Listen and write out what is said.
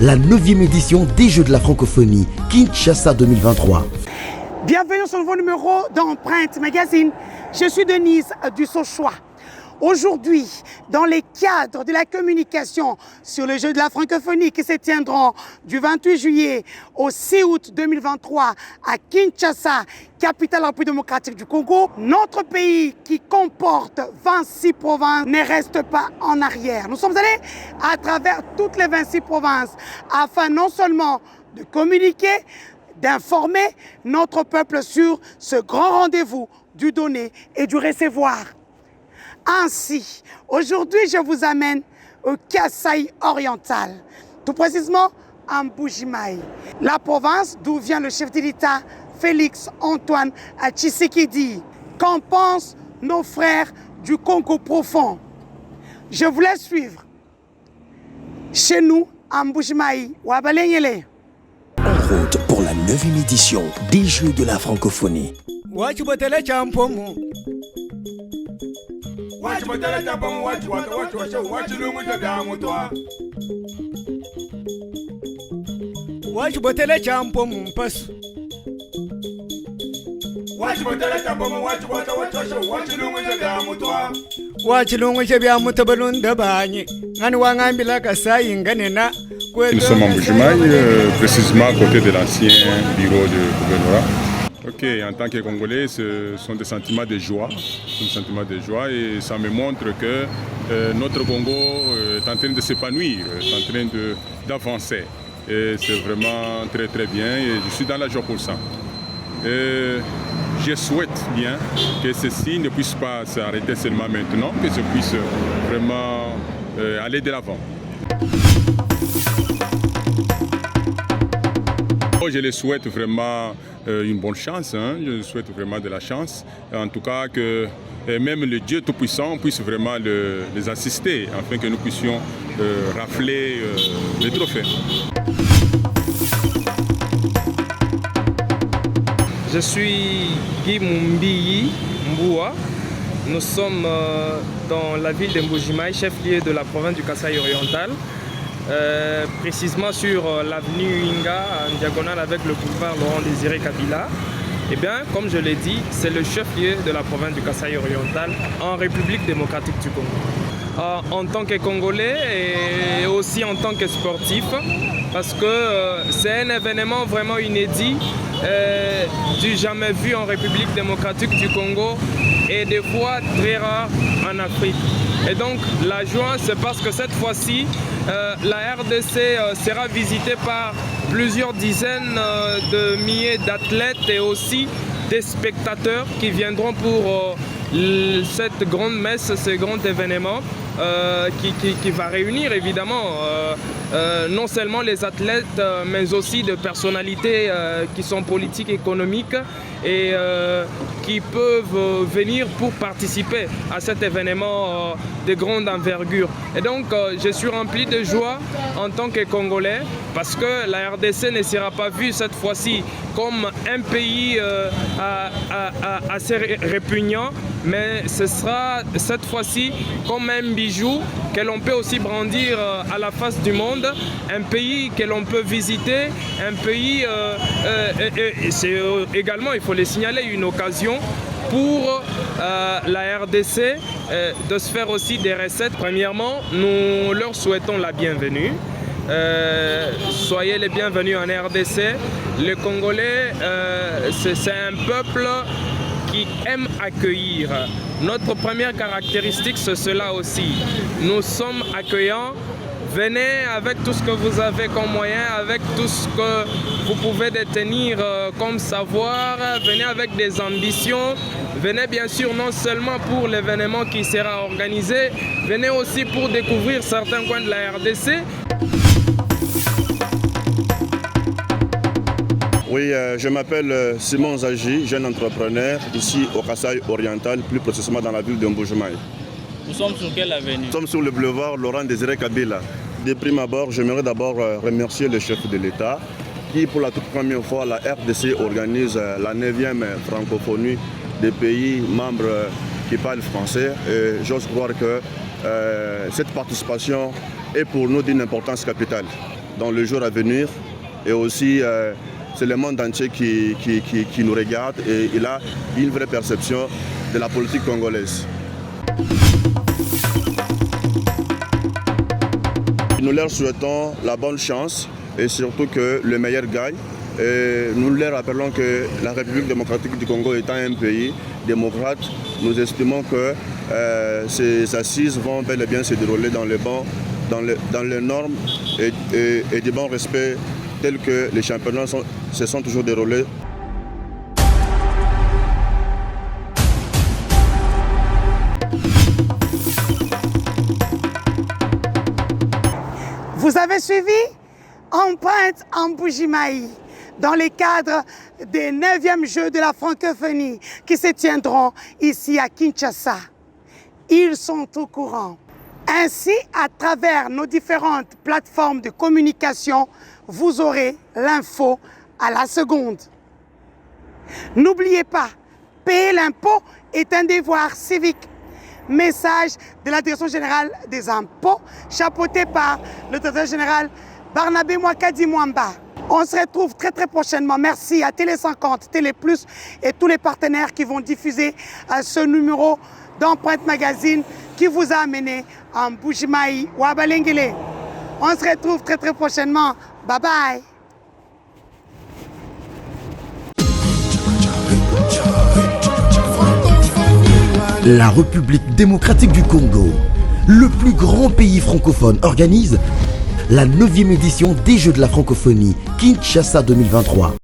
la 9e édition des Jeux de la francophonie, Kinshasa 2023. Bienvenue sur le nouveau numéro d'Empreinte Magazine. Je suis Denise Dussochois. Aujourd'hui, dans les cadres de la communication sur les Jeux de la francophonie qui se tiendront du 28 juillet au 6 août 2023 à Kinshasa, capitale de la République démocratique du Congo, notre pays qui comporte 26 provinces ne reste pas en arrière. Nous sommes allés à travers toutes les 26 provinces afin non seulement de communiquer, d'informer notre peuple sur ce grand rendez-vous du donner et du recevoir. Ainsi, aujourd'hui, je vous amène au Kasai oriental, tout précisément à Mbuji-Mayi, la province d'où vient le chef de l'État Félix Antoine Tshisekedi. Qu'en pensent nos frères du Congo profond? Je vous laisse suivre. Chez nous, à Mbuji-Mayi, Wabalengele. En route pour la 9e édition des Jeux de la francophonie. Nous sommes en Mbuji-Mayi, précisément à côté de l'ancien bureau de gouvernorat. Ok, en tant que Congolais, ce sont des sentiments de joie. Et ça me montre que notre Congo est en train de s'épanouir, est en train d'avancer. Et c'est vraiment très très bien et je suis dans la joie pour ça. Et je souhaite bien que ceci ne puisse pas s'arrêter seulement maintenant, que ça puisse vraiment aller de l'avant. Je les souhaite vraiment une bonne chance, je souhaite vraiment de la chance. En tout cas, que même le Dieu Tout-Puissant puisse vraiment les assister, afin que nous puissions rafler les trophées. Je suis Guy Mumbiyi Mboua. Nous sommes dans la ville de Mbuji-Mayi, chef-lieu de la province du Kasai oriental. Précisément sur l'avenue Inga, en diagonale avec le boulevard Laurent-Désiré Kabila. Eh bien, comme je l'ai dit, c'est le chef-lieu de la province du Kasai oriental en République démocratique du Congo. En tant que Congolais et aussi en tant que sportif, parce que c'est un événement vraiment inédit, du jamais vu en République démocratique du Congo et des fois très rare en Afrique. Et donc la joie, c'est parce que cette fois-ci, la RDC sera visitée par plusieurs dizaines de milliers d'athlètes et aussi des spectateurs qui viendront pour cette grande messe, ce grand événement qui va réunir évidemment non seulement les athlètes mais aussi des personnalités qui sont politiques, économiques et qui peuvent venir pour participer à cet événement de grande envergure. Et donc je suis rempli de joie en tant que Congolais parce que la RDC ne sera pas vue cette fois-ci comme un pays assez répugnant, mais ce sera cette fois-ci comme un bijou que l'on peut aussi brandir à la face du monde, un pays que l'on peut visiter, un pays, et c'est également, il faut le signaler, une occasion pour la RDC de se faire aussi des recettes. Premièrement, nous leur souhaitons la bienvenue. Soyez les bienvenus en RDC. Les Congolais, c'est un peuple qui aime accueillir. Notre première caractéristique, c'est cela aussi. Nous sommes accueillants. Venez avec tout ce que vous avez comme moyen, avec tout ce que vous pouvez détenir comme savoir. Venez avec des ambitions. Venez bien sûr non seulement pour l'événement qui sera organisé, venez aussi pour découvrir certains coins de la RDC. Oui, je m'appelle Simon Zagi, jeune entrepreneur, ici au Kasai oriental, plus précisément dans la ville de Mbuji-Mayi. Nous sommes sur quelle avenue? Nous sommes sur le boulevard Laurent-Désiré Kabila. De prime abord, j'aimerais d'abord remercier le chef de l'État qui, pour la toute première fois, la RDC organise la 9e francophonie des pays membres qui parlent français. Et j'ose croire que cette participation est pour nous d'une importance capitale. dans le jour à venir. Et aussi, c'est le monde entier qui nous regarde et il a une vraie perception de la politique congolaise. Nous leur souhaitons la bonne chance et surtout que le meilleur gagne. Et nous leur rappelons que la République démocratique du Congo étant un pays démocrate, nous estimons que ces assises vont bel et bien se dérouler dans les normes et du bon respect tels que les championnats se sont toujours déroulés. Vous avez suivi Empreinte en Mbuji-Mayi dans le cadre des 9e Jeux de la francophonie qui se tiendront ici à Kinshasa. Ils sont au courant. Ainsi, à travers nos différentes plateformes de communication, vous aurez l'info à la seconde. N'oubliez pas, payer l'impôt est un devoir civique. Message de la Direction générale des impôts, chapeauté par le directeur général Barnabé Mwakadi Mwamba. On se retrouve très prochainement. Merci à Télé 50, Télé Plus et tous les partenaires qui vont diffuser ce numéro d'Empreinte Magazine qui vous a amené en Mbuji-Mayi ou à Balengele. On se retrouve très prochainement. Bye bye. La République démocratique du Congo, le plus grand pays francophone, organise la 9e édition des Jeux de la francophonie Kinshasa 2023.